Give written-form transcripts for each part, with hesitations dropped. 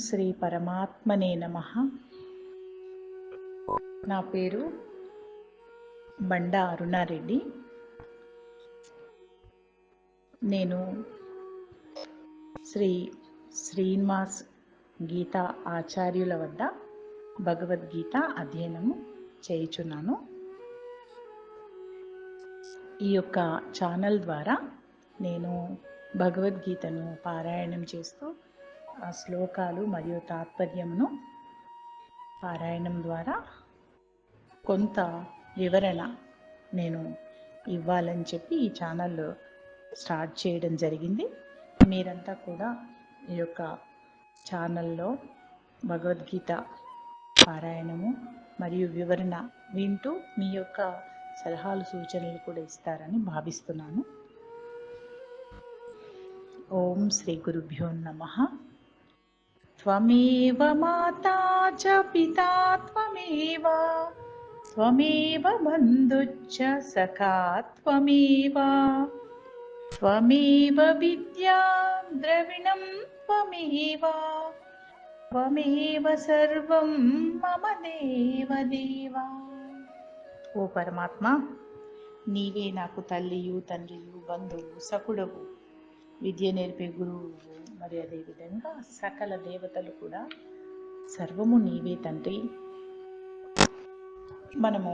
శ్రీ పరమాత్మనే నమః. నా పేరు బండా అరుణారెడ్డి. నేను శ్రీ శ్రీనివాస్ గీతా ఆచార్యుల వద్ద భగవద్గీత అధ్యయనము చేయుచున్నాను. ఈ యొక్క ఛానల్ ద్వారా నేను భగవద్గీతను పారాయణం చేస్తూ ఆ శ్లోకాలు మరియు తాత్పర్యమును పారాయణం ద్వారా కొంత వివరణ నేను ఇవ్వాలని చెప్పి ఈ ఛానల్ స్టార్ట్ చేయడం జరిగింది. మీరంతా కూడా ఈ యొక్క ఛానల్లో భగవద్గీత పారాయణము మరియు వివరణ వింటూ మీ యొక్క సలహాలు సూచనలు కూడా ఇస్తారని భావిస్తున్నాను. ఓం శ్రీ గురుభ్యో నమః. త్వమేవ మాతా చ పితా త్వమేవ త్వమేవ బంధుశ్చ సఖా త్వమేవ త్వమేవ విద్యా ద్రవిణం త్వమేవ త్వమేవ సర్వం మమ దేవదేవా. ఓ పరమాత్మ, నీవే నాకు తల్లియు తండ్రియు బంధువు సకుడవు, విద్య నేర్పే గురువు, మరి అదేవిధంగా సకల దేవతలు కూడా సర్వము నీవే తండ్రి. మనము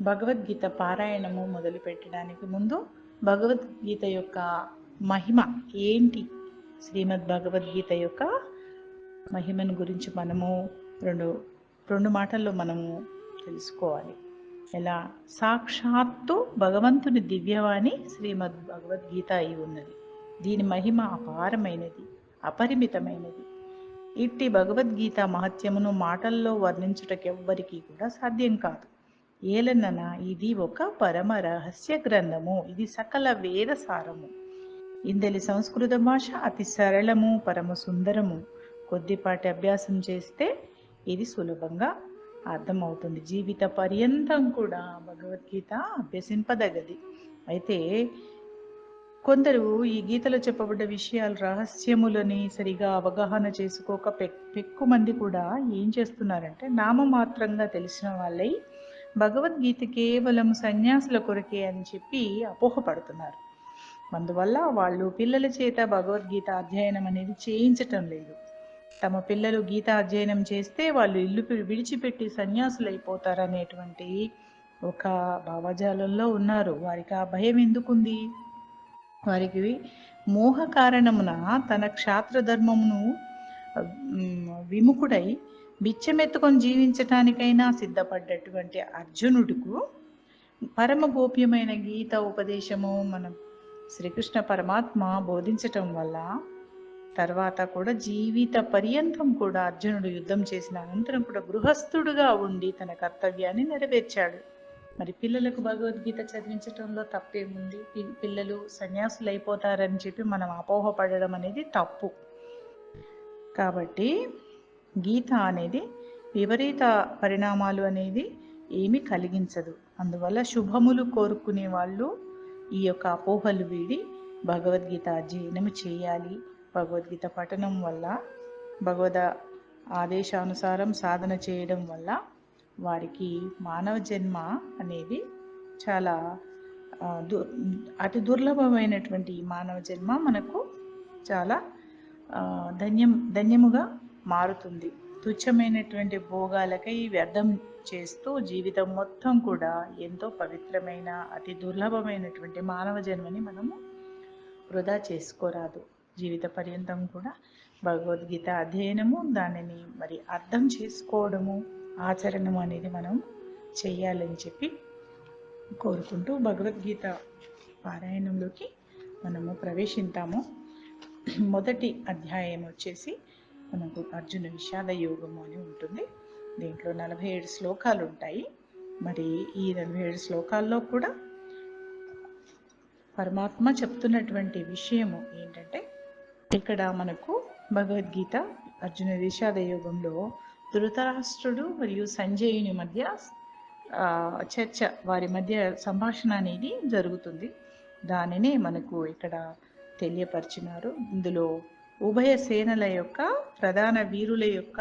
భగవద్గీత పారాయణము మొదలు పెట్టడానికి ముందు భగవద్గీత యొక్క మహిమ ఏంటి, శ్రీమద్ భగవద్గీత యొక్క మహిమను గురించి మనము రెండు మాటల్లో మనము తెలుసుకోవాలి. ఎలా? సాక్షాత్తు భగవంతుని దివ్యవాణి శ్రీమద్ భగవద్గీత అయి ఉన్నది. దీని మహిమ అపారమైనది, అపరిమితమైనది. ఇట్టి భగవద్గీత మహత్యమును మాటల్లో వర్ణించుటకెవ్వరికీ కూడా సాధ్యం కాదు. ఏలనన ఇది ఒక పరమ రహస్య గ్రంథము, ఇది సకల వేద సారము. ఇందలి సంస్కృత భాష అతి సరళము, పరమ సుందరము. కొద్దిపాటి అభ్యాసం చేస్తే ఇది సులభంగా అర్థమవుతుంది. జీవిత పర్యంతం కూడా భగవద్గీత అభ్యసింపదగది. అయితే కొందరు ఈ గీతలో చెప్పబడ్డ విషయాలు రహస్యములని సరిగా అవగాహన చేసుకోక పెక్కుమంది కూడా ఏం చేస్తున్నారంటే నామమాత్రంగా తెలిసిన వాళ్ళై భగవద్గీత కేవలం సన్యాసుల కొరకే అని చెప్పి అపోహపడుతున్నారు. అందువల్ల వాళ్ళు పిల్లల చేత భగవద్గీత అధ్యయనం అనేది చేయించటం లేదు. తమ పిల్లలు గీత అధ్యయనం చేస్తే వాళ్ళు ఇల్లు విడిచిపెట్టి సన్యాసులు అయిపోతారనేటువంటి ఒక భావజాలంలో ఉన్నారు. వారికి ఆ భయం ఎందుకుంది? వారికి మోహ కారణమున తన క్షాత్ర ధర్మమును విముఖుడై బిచ్చమెత్తుకొని జీవించటానికైనా సిద్ధపడ్డటువంటి అర్జునుడికు పరమ గోప్యమైన గీత ఉపదేశము మనం శ్రీకృష్ణ పరమాత్మ బోధించటం వల్ల తర్వాత కూడా జీవిత పర్యంతం కూడా అర్జునుడు యుద్ధం చేసిన అనంతరం కూడా గృహస్థుడుగా ఉండి తన కర్తవ్యాన్ని నెరవేర్చాడు. మరి పిల్లలకు భగవద్గీత చదివించటంలో తప్పేముంది? పిల్లలు సన్యాసులు అయిపోతారని చెప్పి మనం అపోహపడడం అనేది తప్పు. కాబట్టి గీత అనేది విపరీత పరిణామాలు అనేది ఏమీ కలిగించదు. అందువల్ల శుభములు కోరుకునే వాళ్ళు ఈ యొక్క అపోహలు వీడి భగవద్గీత అధ్యయనం చేయాలి. భగవద్గీత పఠనం వల్ల, భగవద్ ఆదేశానుసారం సాధన చేయడం వల్ల వారికి మానవ జన్మ అనేది చాలా అతి దుర్లభమైనటువంటి ఈ మానవ జన్మ మనకు చాలా ధన్యముగా మారుతుంది. తుచ్చమైనటువంటి భోగాలకై వ్యర్థం చేస్తూ జీవితం మొత్తం కూడా ఎంతో పవిత్రమైన అతి దుర్లభమైనటువంటి మానవ జన్మని మనము వృధా చేసుకోరాదు. జీవిత పర్యంతం కూడా భగవద్గీత అధ్యయనము, దానిని మరి అర్థం చేసుకోవడము, ఆచరణము అనేది మనం చెయ్యాలని చెప్పి కోరుకుంటూ భగవద్గీత పారాయణంలోకి మనము ప్రవేశింతాము. మొదటి అధ్యాయం వచ్చేసి మనకు అర్జున విషాద యోగము అని ఉంటుంది. దీంట్లో 47 శ్లోకాలు ఉంటాయి. మరి ఈ 47 శ్లోకాల్లో కూడా పరమాత్మ చెప్తున్నటువంటి విషయము ఏంటంటే, ఇక్కడ మనకు భగవద్గీత అర్జున విషాద యోగంలో ధృతరాష్ట్రుడు మరియు సంజయుని మధ్య చర్చ, వారి మధ్య సంభాషణ అనేది జరుగుతుంది. దానినే మనకు ఇక్కడ తెలియపరిచినారు. ఇందులో ఉభయ సేనల యొక్క ప్రధాన వీరుల యొక్క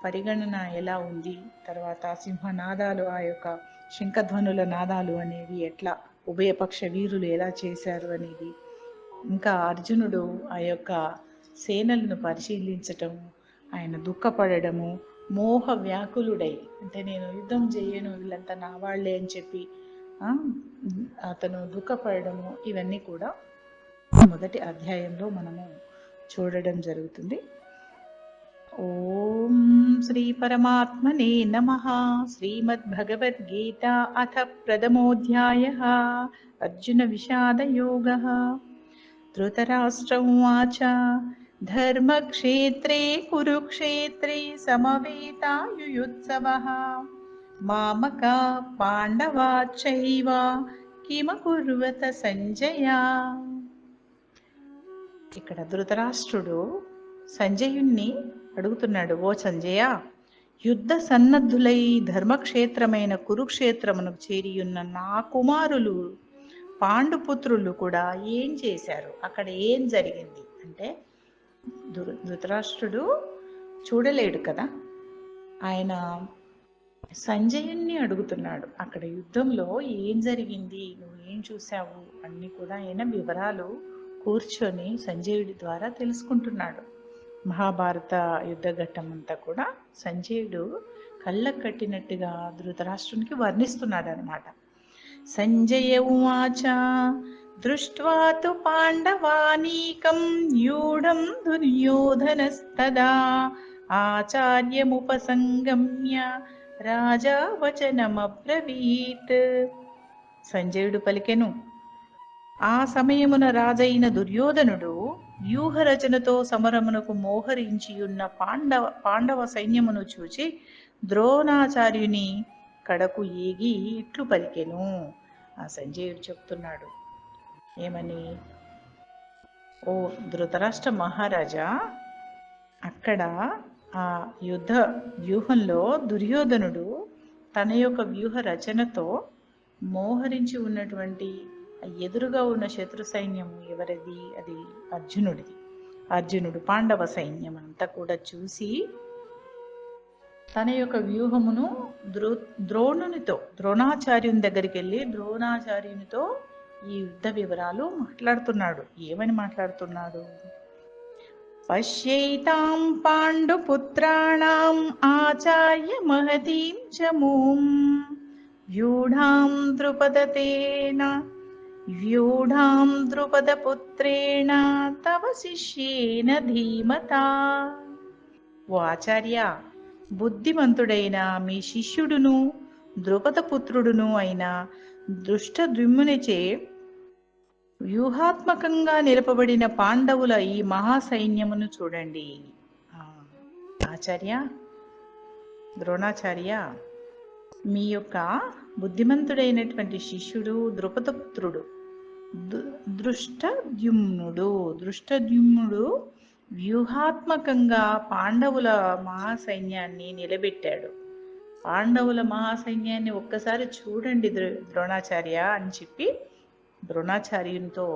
పరిగణన ఎలా ఉంది, తర్వాత సింహనాదాలు, ఆ యొక్క శంఖధ్వనుల నాదాలు అనేవి ఎట్లా ఉభయపక్ష వీరులు ఎలా చేశారు అనేది, ఇంకా అర్జునుడు ఆ యొక్క సేనలను పరిశీలించటం, ఆయన దుఃఖపడము, మోహ వ్యాకులుడై, అంటే నేను యుద్ధం చేయను, వీళ్ళంతా నా వాళ్ళే అని చెప్పి అతను దుఃఖపడము, ఇవన్నీ కూడా మొదటి అధ్యాయంలో మనము చూడడం జరుగుతుంది. ఓం శ్రీ పరమాత్మనే నమః. శ్రీమద్భగవద్గీత అథ ప్రథమోऽధ్యాయః. అర్జున విషాద యోగః. ధృతరాష్ట్ర ఉవాచ ధర్మక్షేత్రే కురుక్షేత్రే సమవేతాయుయుత్సవః మామకా పాండవాశ్చైవ కిమకుర్వత సంజయ. ఇక్కడ ధృతరాష్ట్రుడు సంజయుణ్ణి అడుగుతున్నాడు, ఓ సంజయ, యుద్ధ సన్నద్ధులై ధర్మక్షేత్రమైన కురుక్షేత్రమునకు చేరియున్న నా కుమారులు పాండుపుత్రులు కూడా ఏం చేశారు, అక్కడ ఏం జరిగింది అంటే ధృతరాష్ట్రుడు చూడలేడు కదా, ఆయన సంజయుణ్ణి అడుగుతున్నాడు, అక్కడ యుద్ధంలో ఏం జరిగింది, నువ్వు ఏం చూసావు అన్ని కూడా ఆయన వివరాలు కూర్చొని సంజయుడి ద్వారా తెలుసుకుంటున్నాడు. మహాభారత యుద్ధ ఘట్టం అంతా కూడా సంజయుడు కళ్ళకు కట్టినట్టుగా ధృతరాష్ట్రునికి వర్ణిస్తున్నాడు అనమాట. సంజయ ఉవాచ దృష్ట్వా తు పాండవానీకం యూఢం దుర్యోధనస్తదా ఆచార్యముపసంగమ్య రాజా వచనమబ్రవీత్. సంజయుడు పలికెను, ఆ సమయమున రాజైన దుర్యోధనుడు వ్యూహరచనతో సమరమునకు మోహరించియున్న పాండవ సైన్యమును చూచి ద్రోణాచార్యుని కడకు ఏగి ఇట్లు పలికెను. ఆ సంజయుడు చెప్తున్నాడు ఏమని, ఓ ధృతరాష్ట్ర మహారాజా, అక్కడ ఆ యుద్ధ వ్యూహంలో దుర్యోధనుడు తన యొక్క వ్యూహ రచనతో మోహరించి ఉన్నటువంటి ఎదురుగా ఉన్న శత్రు సైన్యం ఎవరిది, అది అర్జునుడిది. అర్జునుడు పాండవ సైన్యం అంతా కూడా చూసి తన యొక్క వ్యూహమును ద్రోణాచార్యుని దగ్గరికి వెళ్ళి ద్రోణాచార్యునితో ఈ యుద్ధ వివరాలు మాట్లాడుతున్నాడు. ఏమని మాట్లాడుతున్నాడు, పశ్యైతాం పాండుపుత్రాణం ఆచార్య మహతీం చమూం వ్యూఢాం ద్రుపదపుత్రేణ తవ శిష్యేన ధీమతా. ఓ ఆచార్య, బుద్ధిమంతుడైన మీ శిష్యుడును ద్రుపదపుత్రుడును అయిన దృష్టద్యుమ్నునిచే వ్యూహాత్మకంగా నిలపబడిన పాండవుల ఈ మహాసైన్యమును చూడండి. ఆచార్య, ద్రోణాచార్య, మీ యొక్క బుద్ధిమంతుడైనటువంటి శిష్యుడు ద్రుపదపుత్రుడు దృష్టద్యుమ్నుడు వ్యూహాత్మకంగా పాండవుల మహాసైన్యాన్ని నిలబెట్టాడు. పాండవుల మహాసైన్యాన్ని ఒక్కసారి చూడండి ద్రోణాచార్య అని చెప్పి ద్రోణాచార్యునితో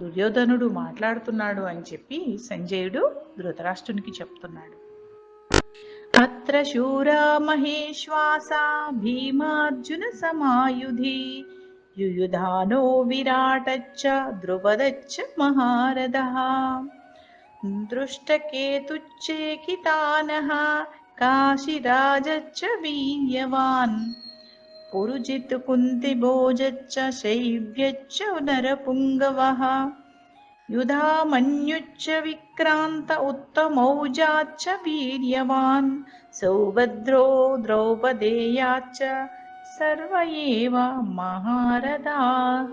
దుర్యోధనుడు మాట్లాడుతున్నాడు అని చెప్పి సంజయుడు ధృతరాష్ట్రునికి చెప్తున్నాడు. అత్ర శూరా మహేశ్వాసా భీమార్జున సమాయుధి యుయుధానో విరాటచ్చ ద్రుపదచ్చ మహారథః దృష్టకేతుచ్చేకితానః కాశీరాజచ్చ వీర్యవాన్ పురుజిత్ కుంతిభోజచ్చ శైవ్యచ్చ నరపుంగవః యుధామన్యుచ్చ విక్రాంత ఉత్తమౌజాచ్చ వీర్యవాన్ సౌభద్రో ద్రౌపదేయాచ్చ సర్వ ఏవ మహారథాః.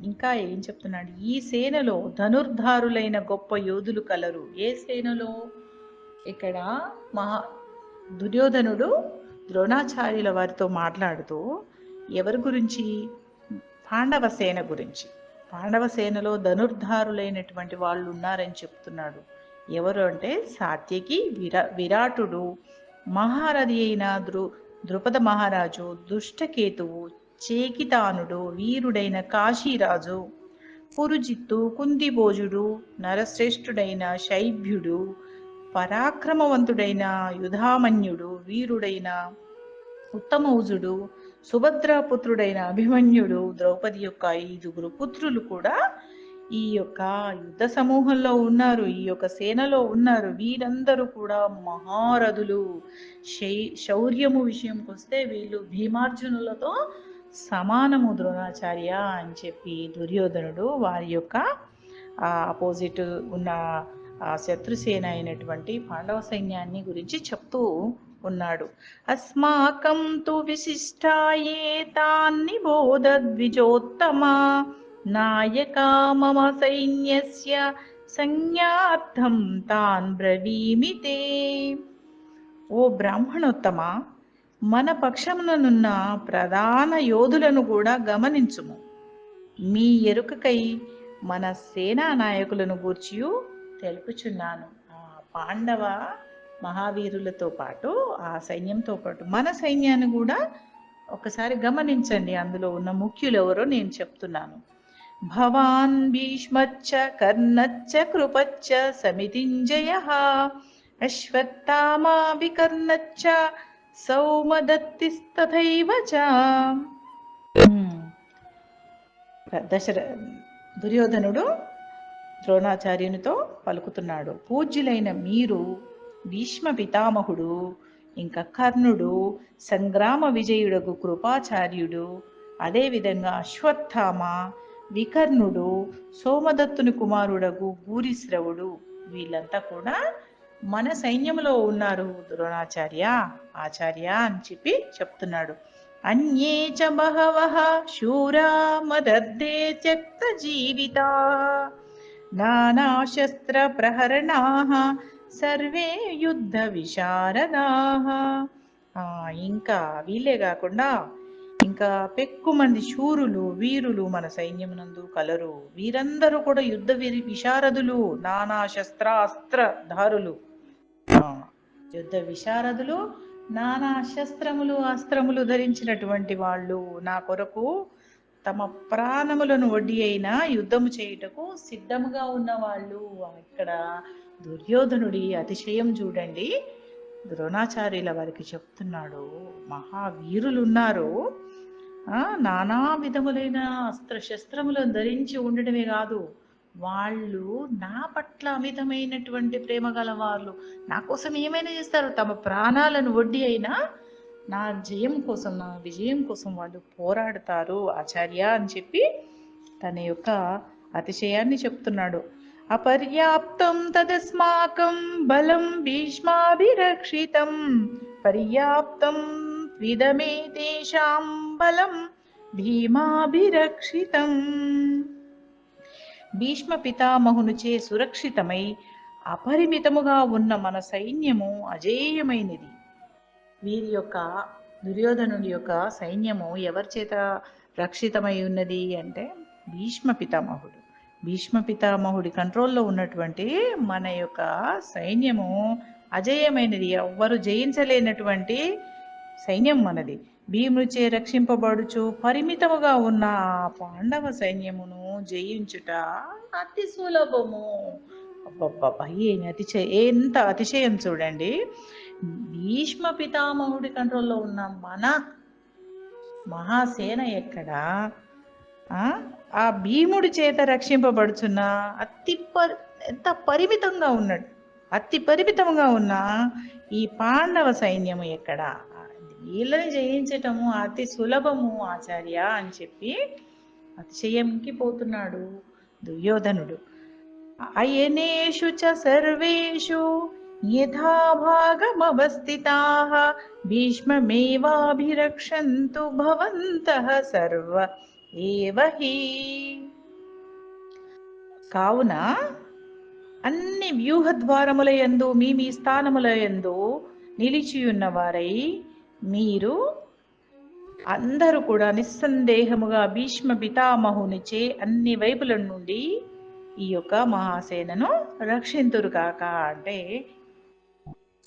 ఇంకా ఏం చెప్తున్నాడు, ఈ సేనలో ధనుర్ధారులైన గొప్ప యోధులు కలరు. ఏ సేనలో? ఇక్కడ దుర్యోధనుడు ద్రోణాచార్యుల వారితో మాట్లాడుతూ ఎవరి గురించి? పాండవ సేన గురించి. పాండవ సేనలో ధనుర్ధారులైనటువంటి వాళ్ళు ఉన్నారని చెప్తున్నాడు. ఎవరు అంటే సాత్యకి, విరాటుడు, మహారథి అయిన ద్రుపద మహారాజు, దుష్టకేతువు, చేకితానుడు, వీరుడైన కాశీరాజు, పురుజిత్తు, కుంతిభోజుడు, నరశ్రేష్ఠుడైన శైభ్యుడు, పరాక్రమవంతుడైన యుధామన్యుడు, వీరుడైన ఉత్తమౌజుడు, సుభద్రాపుత్రుడైన అభిమన్యుడు, ద్రౌపది యొక్క 5 పుత్రులు కూడా ఈ యొక్క యుద్ధ సమూహంలో ఉన్నారు, ఈ యొక్క సేనలో ఉన్నారు. వీరందరూ కూడా మహారథులు. శౌర్యము విషయంకి వస్తే వీళ్ళు భీమార్జునులతో సమానము ద్రోణాచార్య అని చెప్పి దుర్యోధనుడు వారి యొక్క ఆపోజిట్ ఉన్న శత్రుసేన అయినటువంటి పాండవ సైన్యాన్ని గురించి చెప్తూ ఉన్నాడు. అస్మాకం తు విశిష్టాయే తాన్ని బోధద్విజోత్తమ నాయక మమ సైన్యస్య సంజ్ఞార్థం తాన్ బ్రవీమితే. ఓ బ్రాహ్మణోత్తమ, మన పక్షముననున్న ప్రధాన యోధులను కూడా గమనించుము. మీ ఎరుకకై మన సేనా నాయకులను గూర్చియు తెలుపుచున్నాను. ఆ పాండవ మహావీరులతో పాటు ఆ సైన్యంతో పాటు మన సైన్యాన్ని కూడా ఒకసారి గమనించండి. అందులో ఉన్న ముఖ్యులు ఎవరో నేను చెప్తున్నాను. భవాన్ భీష్మచ్చ కర్ణచ్చ కృపచ్చ సమితింజయః అశ్వత్థామా వికర్ణచ్చ సౌమదత్తిస్తథైవ చ. దుర్యోధనుడు ద్రోణాచార్యునితో పలుకుతున్నాడు. పూజ్యులైన మీరు, భీష్మ పితామహుడు, ఇంకా కర్ణుడు, సంగ్రామ విజయుడకు కృపాచార్యుడు, అదేవిధంగా అశ్వత్థామ, వికర్ణుడు, సోమదత్తుని కుమారుడకు భూరిశ్రవుడు, వీళ్ళంతా కూడా మన సైన్యంలో ఉన్నారు ద్రోణాచార్య, ఆచార్య అని చెప్పి చెప్తున్నాడు. అన్యే చ బహవః శూరా మదర్థే త్యక్త జీవితా నానాశస్త్ర ప్రహరణాః సర్వే యుద్ధ విశారదాః. ఇంకా వీళ్ళే కాకుండా ఇంకా పెక్కుమంది శూరులు, వీరులు మన సైన్యమునందు కలరు. వీరందరూ కూడా యుద్ధ విశారదులు, నానా శస్త్రాస్త్రధారులు. యుద్ధ విశారదులు, నానా శస్త్రములు అస్త్రములు ధరించినటువంటి వాళ్ళు, నా కొరకు తమ ప్రాణములను వడ్డీ అయినా యుద్ధము చేయుటకు సిద్ధముగా ఉన్నవాళ్ళు. ఇక్కడ దుర్యోధనుడి అతిశయం చూడండి. ద్రోణాచార్యుల వారికి చెప్తున్నాడు, మహావీరులు ఉన్నారు, నానా విధములైన అస్త్రశస్త్రములను ధరించి ఉండడమే కాదు, వాళ్ళు నా పట్ల అమితమైనటువంటి ప్రేమ గల వాళ్ళు, నా కోసం ఏమైనా చేస్తారు, తమ ప్రాణాలను వడ్డీ అయినా నా జయం కోసం, నా విజయం కోసం వాళ్ళు పోరాడతారు ఆచార్య అని చెప్పి తన యొక్క అతిశయాన్ని చెప్తున్నాడు. అపర్యాప్తం తదస్మాకం బలం భీష్మాభిరక్షితం పర్యాప్తం విదమే తేషాం బలం భీమాభిరక్షితం. భీష్మ పితామహునిచే సురక్షితమై అపరిమితముగా ఉన్న మన సైన్యము అజేయమైనది. వీరి యొక్క దుర్యోధనుడి యొక్క సైన్యము ఎవరి చేత రక్షితమై ఉన్నది అంటే భీష్మ పితామహుడు. భీష్మ పితామహుడి కంట్రోల్లో ఉన్నటువంటి మన యొక్క సైన్యము అజేయమైనది, ఎవ్వరు జయించలేనటువంటి సైన్యం మనది. భీమునిచే రక్షింపబడుచు పరిమితముగా ఉన్న పాండవ సైన్యమును జయించుట అతి సులభము. ఎంత అతిశయం చూడండి. భీష్మ పితామహుడి కంట్రోల్లో ఉన్న మన మహాసేన ఎక్కడ, ఆ భీముడి చేత రక్షింపబడుచున్న ఎంత పరిమితంగా ఉన్నాడు, అతి పరిమితంగా ఉన్న ఈ పాండవ సైన్యము ఎక్కడ, వీళ్ళని జయించటము అతి సులభము ఆచార్య అని చెప్పి అతిశయంకి పోతున్నాడు దుర్యోధనుడు. అయనేషు చ సర్వేషు యథాభాగమవస్థితాః భీష్మమేవాభిరక్షन्तు భవంతః సర్వ ఏవ హి. కావున అన్ని వ్యూహద్వారముల యందు మీ మీ స్థానముల యందు నిలిచియున్నవారై మీరు అందరూ కూడా నిస్సందేహముగా భీష్మ పితామహునిచే అన్ని వైపుల నుండి ఈ యొక్క మహాసేనను రక్షింతురు కాక. అంటే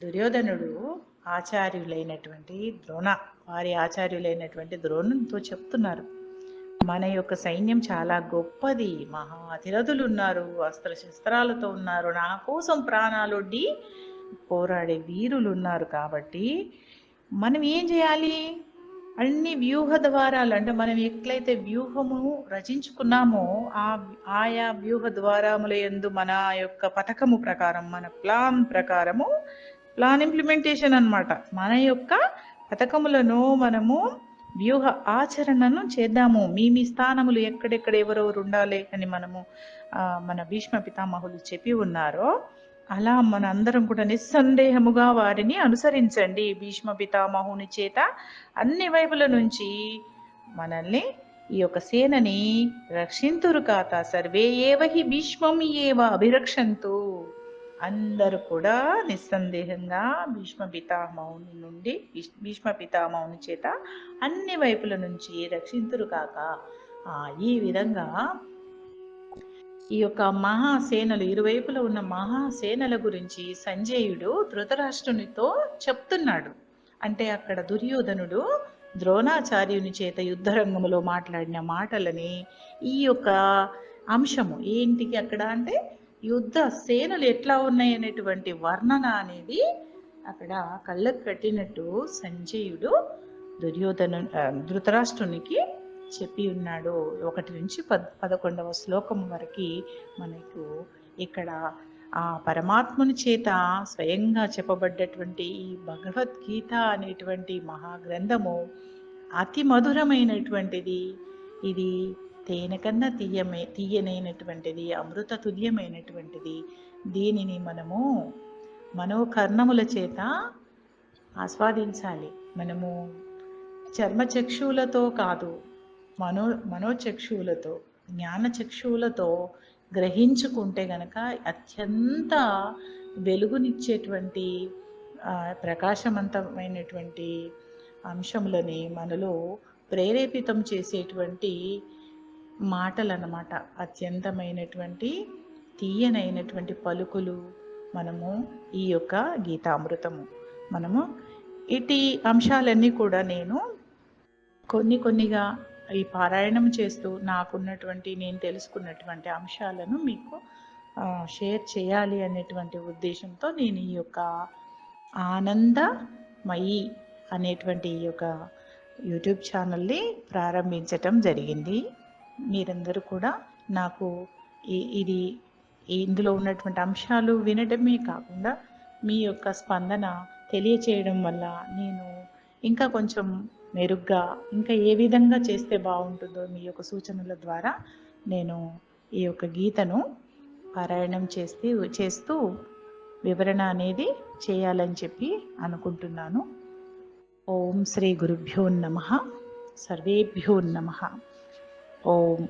దుర్యోధనుడు వారి ఆచార్యులైనటువంటి ద్రోణునితో చెప్తున్నారు, మన యొక్క సైన్యం చాలా గొప్పది, మహా అతిరథులు ఉన్నారు, అస్త్రశస్త్రాలతో ఉన్నారు, నా కోసం ప్రాణాలొడ్డి పోరాడే వీరులు ఉన్నారు. కాబట్టి మనం ఏం చేయాలి? అన్ని వ్యూహ ద్వారాలు, అంటే మనం ఎట్లయితే వ్యూహము రచించుకున్నామో ఆయా వ్యూహ ద్వారముల యందు మన యొక్క పథకము ప్రకారం, మన ప్లాన్ ప్రకారము, ప్లాన్ ఇంప్లిమెంటేషన్ అన్నమాట, మన యొక్క పథకములను మనము వ్యూహ ఆచరణను చేద్దాము. మీ స్థానములు ఎక్కడెక్కడ ఎవరెవరు ఉండాలి అని మనము మన భీష్మ పితామహులు చెప్పి ఉన్నారో, అలా మనందరం కూడా నిస్సందేహముగా వారిని అనుసరించండి. భీష్మ పితామహుని చేత అన్ని వైపుల నుంచి మనల్ని, ఈ యొక్క సేనని రక్షింతురు కాత. సర్వే ఏవహి భీష్మం ఏవ అభిరక్షంతు. అందరూ కూడా నిస్సందేహంగా భీష్మ పితామహుని చేత అన్ని వైపుల నుంచి రక్షింతురు కాక. ఈ విధంగా ఈ యొక్క మహాసేనలు, ఇరువైపులా ఉన్న మహాసేనల గురించి సంజయుడు ధృతరాష్ట్రునితో చెప్తున్నాడు. అంటే అక్కడ దుర్యోధనుడు ద్రోణాచార్యుని చేత యుద్ధరంగంలో మాట్లాడిన మాటలని, ఈ యొక్క అంశము ఏంటికి అక్కడ అంటే యుద్ధ సేనలు ఎట్లా ఉన్నాయి అనేటువంటి వర్ణన అనేది అక్కడ కళ్ళకు కట్టినట్టు సంజయుడు ధృతరాష్ట్రునికి చెప్పి ఉన్నాడు. 1 నుంచి 11వ శ్లోకం వరకు మనకు ఇక్కడ ఆ పరమాత్ముని చేత స్వయంగా చెప్పబడ్డటువంటి ఈ భగవద్గీత అనేటువంటి మహాగ్రంథము అతి మధురమైనటువంటిది. ఇది తేనె కన్నా తీయనైనటువంటిది, అమృత తుల్యమైనటువంటిది. దీనిని మనము మనోకర్ణముల చేత ఆస్వాదించాలి. మనము చర్మచక్షువులతో కాదు, మనోచక్షువులతో, జ్ఞానచక్షువులతో గ్రహించుకుంటే గనక అత్యంత వెలుగునిచ్చేటువంటి ప్రకాశవంతమైనటువంటి అంశములని మనలో ప్రేరేపితం చేసేటువంటి మాటలు అన్నమాట. అత్యంతమైనటువంటి తీయనైనటువంటి పలుకులు మనము ఈ యొక్క గీతామృతము, మనము ఇటు అంశాలన్నీ కూడా నేను కొన్నిగా ఈ పారాయణం చేస్తూ నాకున్నటువంటి, నేను తెలుసుకున్నటువంటి అంశాలను మీకు షేర్ చేయాలి అనేటువంటి ఉద్దేశంతో నేను ఈ యొక్క ఆనందమయి అనేటువంటి ఈ యొక్క యూట్యూబ్ ఛానల్ని ప్రారంభించటం జరిగింది. మీరందరూ కూడా నాకు ఇందులో ఉన్నటువంటి అంశాలు వినడమే కాకుండా మీ యొక్క స్పందన తెలియచేయడం వల్ల నేను ఇంకా కొంచెం మెరుగ్గా, ఇంకా ఏ విధంగా చేస్తే బాగుంటుందో మీ యొక్క సూచనల ద్వారా నేను ఈ యొక్క గీతను పారాయణం చేస్తూ వివరణ అనేది చేయాలని చెప్పి అనుకుంటున్నాను. ఓం శ్రీ గురుభ్యో నమః. సర్వేభ్యో నమః. ఓం.